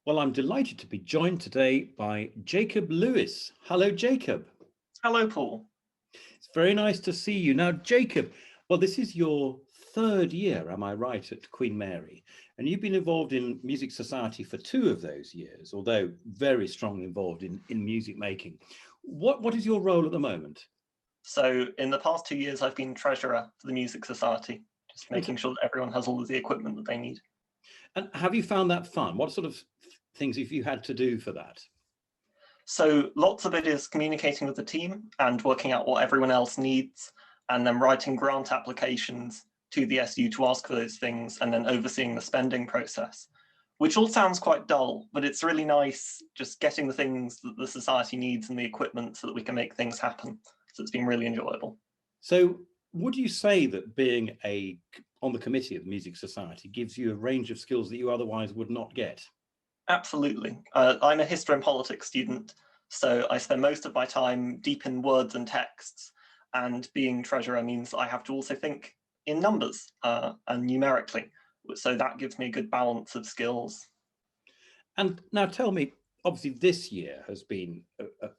Well, I'm delighted to be joined today by Jacob Lewis. Hello, Jacob. Hello, Paul. It's very nice to see you. Now, Jacob, well, this is your third year, am I right, at Queen Mary? And you've been involved in Music Society for 2 of those years, although very strongly involved in music making. What is your role at the moment? So in the past 2 years, I've been treasurer for the Music Society, just And, making sure that everyone has all of the equipment that they need. and have you found that fun? What sort of things have you had to do for that? So lots of it is communicating with the team and working out what everyone else needs, and then writing grant applications to the SU to ask for those things, and then overseeing the spending process, which all sounds quite dull, but it's really nice just getting the things that the society needs and the equipment so that we can make things happen. So it's been really enjoyable. So would you say that being on the committee of the Music Society gives you a range of skills that you otherwise would not get? Absolutely. I'm a history and politics student, so I spend most of my time deep in words and texts, and being treasurer means I have to also think in numbers and numerically. So that gives me a good balance of skills. And now tell me, obviously this year has been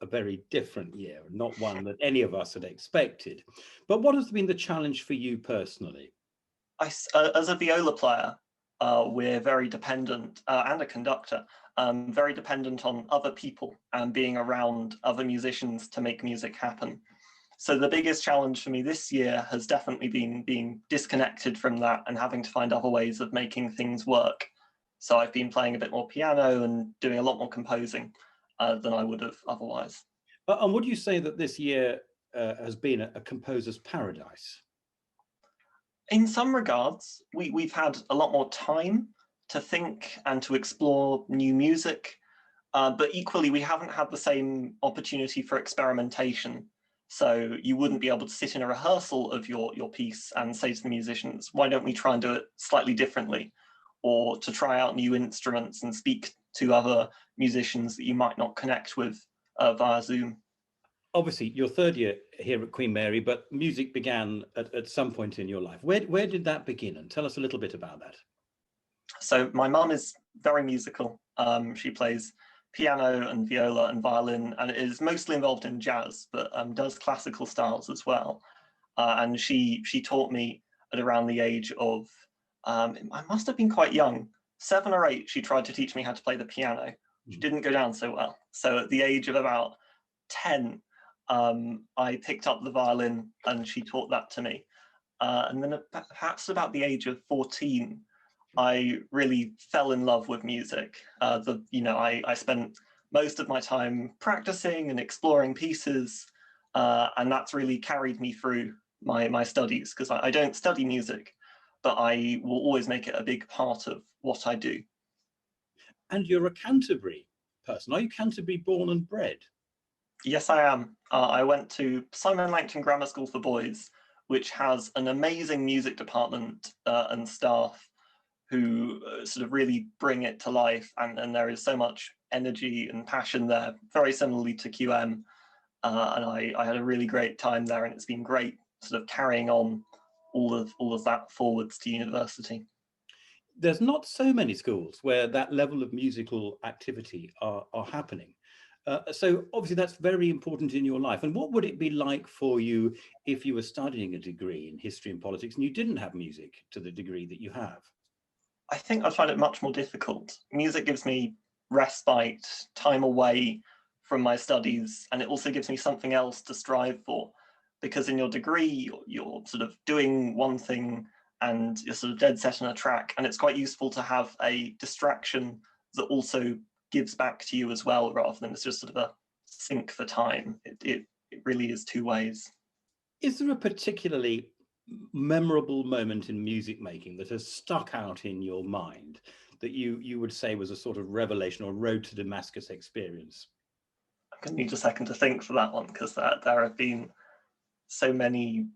a very different year, not one that any of us had expected. But what has been the challenge for you personally? As a viola player, we're very dependent, and a conductor, very dependent on other people and being around other musicians to make music happen. So the biggest challenge for me this year has definitely been being disconnected from that and having to find other ways of making things work. So I've been playing a bit more piano and doing a lot more composing than I would have otherwise. And would you say that this year has been a composer's paradise? In some regards, we've had a lot more time to think and to explore new music, but equally we haven't had the same opportunity for experimentation. So you wouldn't be able to sit in a rehearsal of your piece and say to the musicians, why don't we try and do it slightly differently? Or to try out new instruments and speak to other musicians that you might not connect with via Zoom. Obviously, your third year here at Queen Mary, but music began at some point in your life. Where did that begin? And tell us a little bit about that. So my mum is very musical. She plays piano and viola and violin, and is mostly involved in jazz, but does classical styles as well. And she taught me at around the age of, I must have been quite young, 7 or 8. She tried to teach me how to play the piano, which didn't go down so well. So at the age of about 10, I picked up the violin and she taught that to me. And then perhaps about the age of 14, I really fell in love with music. I spent most of my time practicing and exploring pieces, and that's really carried me through my studies, because I don't study music, but I will always make it a big part of what I do. And you're a Canterbury person. Are you Canterbury born and bred? Yes, I am. I went to Simon Langton Grammar School for Boys, which has an amazing music department and staff who sort of really bring it to life, and there is so much energy and passion there, very similarly to QM. And I had a really great time there, and it's been great sort of carrying on all of that forwards to university. There's not so many schools where that level of musical activity are happening. So obviously that's very important in your life. And what would it be like for you if you were studying a degree in history and politics and you didn't have music to the degree that you have? I think I find it much more difficult. Music gives me respite, time away from my studies, and it also gives me something else to strive for. Because in your degree, you're sort of doing one thing and you're sort of dead set on a track, and it's quite useful to have a distraction that also gives back to you as well, rather than it's just sort of a sink for time. It really is two ways. Is there a particularly memorable moment in music making that has stuck out in your mind that you would say was a sort of revelation or road to Damascus experience? I'm going to need a second to think for that one, because there have been so many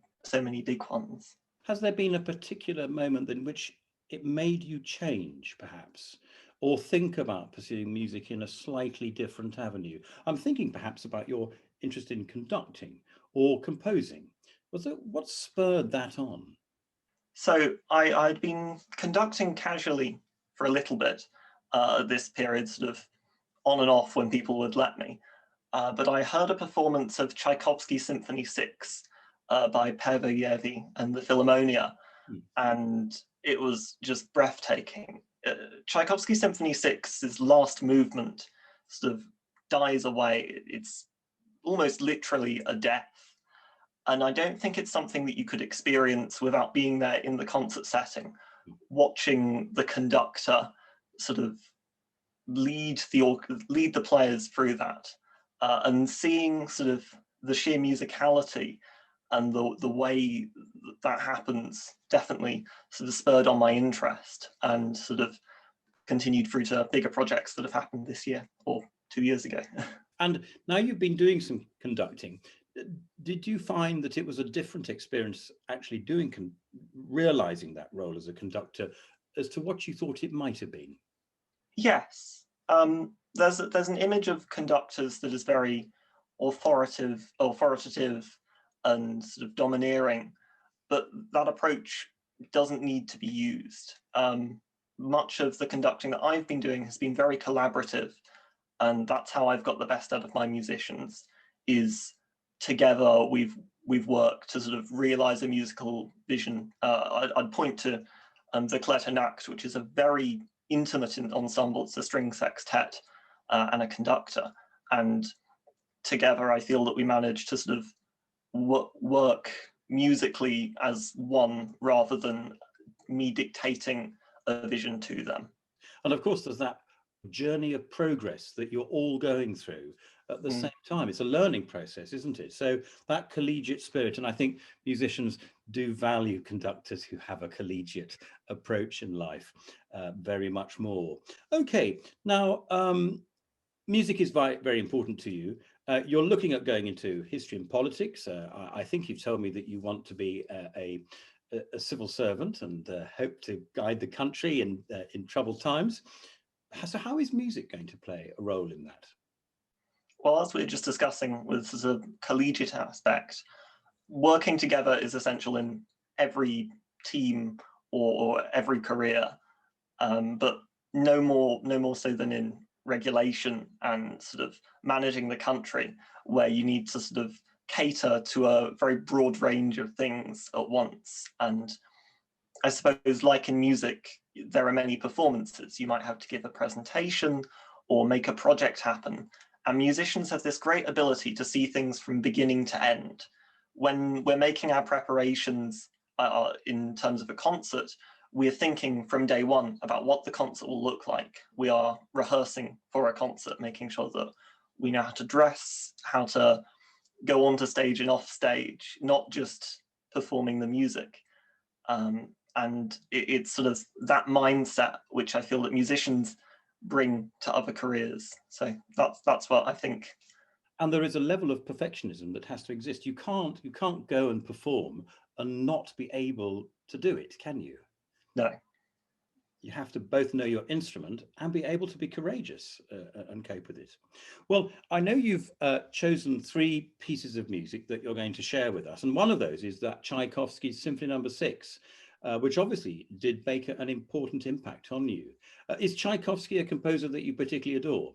big ones. Has there been a particular moment in which it made you change, perhaps, or think about pursuing music in a slightly different avenue? I'm thinking perhaps about your interest in conducting or composing. What spurred that on? So I'd been conducting casually for a little bit, this period, sort of on and off when people would let me. But I heard a performance of Tchaikovsky Symphony 6 by Pervoyevi and the Philharmonia, and it was just breathtaking. Tchaikovsky Symphony 6's last movement sort of dies away. It's almost literally a death. And I don't think it's something that you could experience without being there in the concert setting, watching the conductor sort of lead the players through that, and seeing sort of the sheer musicality and the way that happens definitely sort of spurred on my interest and sort of continued through to bigger projects that have happened this year or 2 years ago. And now you've been doing some conducting. Did you find that it was a different experience actually realizing that role as a conductor as to what you thought it might have been? Yes. There's an image of conductors that is very authoritative and sort of domineering, but that approach doesn't need to be used. Much of the conducting that I've been doing has been very collaborative, and that's how I've got the best out of my musicians, is together we've worked to sort of realize a musical vision. I'd point to the Kletternacht, which is a very intimate ensemble. It's a string sextet and a conductor, and together I feel that we managed to sort of work musically as one rather than me dictating a vision to them. And of course there's that journey of progress that you're all going through at the same time. It's a learning process, isn't it? So that collegiate spirit, and I think musicians do value conductors who have a collegiate approach in life very much more. Okay, now music is very important to you. You're looking at going into history and politics. I think you've told me that you want to be a civil servant and hope to guide the country in troubled times. So how is music going to play a role in that? Well, as we were just discussing with the collegiate aspect, working together is essential in every team or every career, but no more so than in regulation and sort of managing the country, where you need to sort of cater to a very broad range of things at once. And I suppose, like in music, there are many performances. You might have to give a presentation or make a project happen. And musicians have this great ability to see things from beginning to end. When we're making our preparations in terms of a concert, we're thinking from day one about what the concert will look like. We are rehearsing for a concert, making sure that we know how to dress, how to go onto stage and off stage, not just performing the music. And it's sort of that mindset which I feel that musicians bring to other careers. So that's what I think. And there is a level of perfectionism that has to exist. You can't go and perform and not be able to do it, can you? No. You have to both know your instrument and be able to be courageous and cope with it. Well, I know you've chosen 3 pieces of music that you're going to share with us. And one of those is that Tchaikovsky Symphony No. 6, which obviously did make an important impact on you. Is Tchaikovsky a composer that you particularly adore?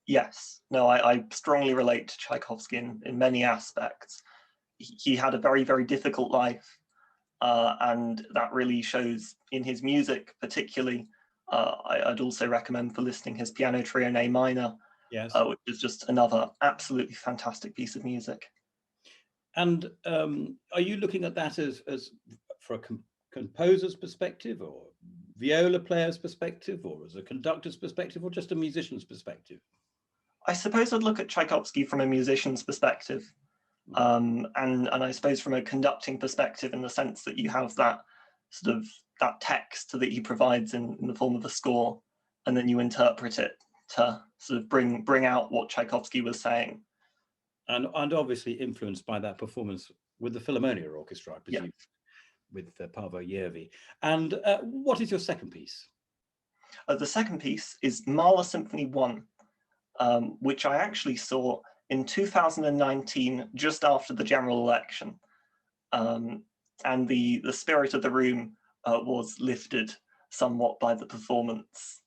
Yes. No, I strongly relate to Tchaikovsky in many aspects. He had a very, very difficult life. And that really shows in his music, particularly. I'd also recommend for listening his Piano Trio in A minor, Yes. which is just another absolutely fantastic piece of music. And are you looking at that as for a composer's perspective, or viola player's perspective, or as a conductor's perspective, or just a musician's perspective? I suppose I'd look at Tchaikovsky from a musician's perspective. And I suppose from a conducting perspective, in the sense that you have that sort of that text that he provides in the form of a score, and then you interpret it to sort of bring out what Tchaikovsky was saying. And obviously influenced by that performance with the Philharmonia Orchestra, I presume, yeah, with Parvoyevi. And what is your second piece? The second piece is Mahler Symphony 1, which I actually saw in 2019, just after the general election. And the spirit of the room was lifted somewhat by the performance.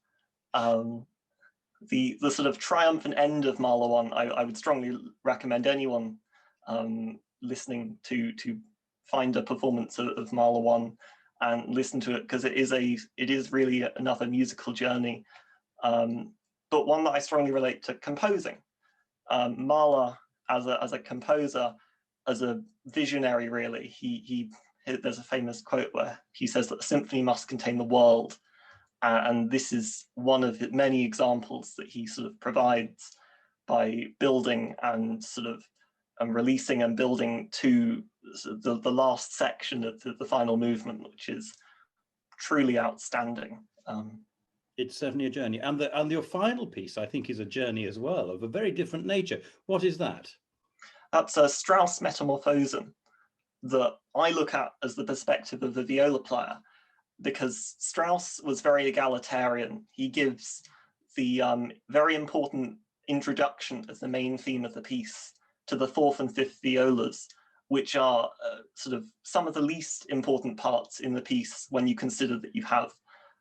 The sort of triumphant end of Mahler 1, I would strongly recommend anyone listening to find a performance of Mahler 1 and listen to it, because it is really another musical journey, but one that I strongly relate to composing. Mahler as a composer, as a visionary, really, there's a famous quote where he says that the symphony must contain the world. And this is one of many examples that he sort of provides by building and sort of releasing and building to the last section of the final movement, which is truly outstanding. It's certainly a journey. And your final piece, I think, is a journey as well, of a very different nature. What is that? That's a Strauss Metamorphosen that I look at as the perspective of the viola player, because Strauss was very egalitarian. He gives the very important introduction as the main theme of the piece to the fourth and fifth violas, which are sort of some of the least important parts in the piece when you consider that you have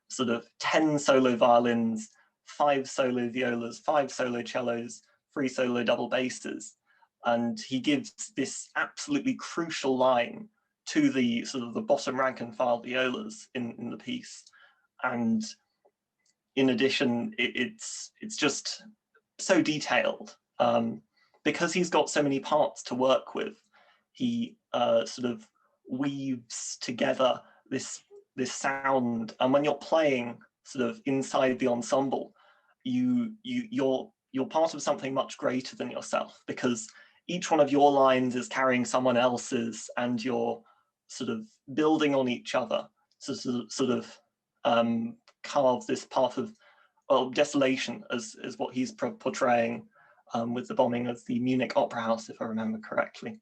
sort of 10 solo violins, 5 solo violas, 5 solo cellos, 3 solo double basses. And he gives this absolutely crucial line to the sort of the bottom rank and file violas in the piece. And in addition, it's just so detailed, because he's got so many parts to work with. He sort of weaves together this sound, and when you're playing sort of inside the ensemble, you're part of something much greater than yourself, because each one of your lines is carrying someone else's, and you're sort of building on each other to sort of carve this path of, well, desolation, as what he's portraying with the bombing of the Munich Opera House, if I remember correctly.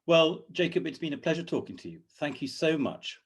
Well, Jacob, it's been a pleasure talking to you. Thank you so much.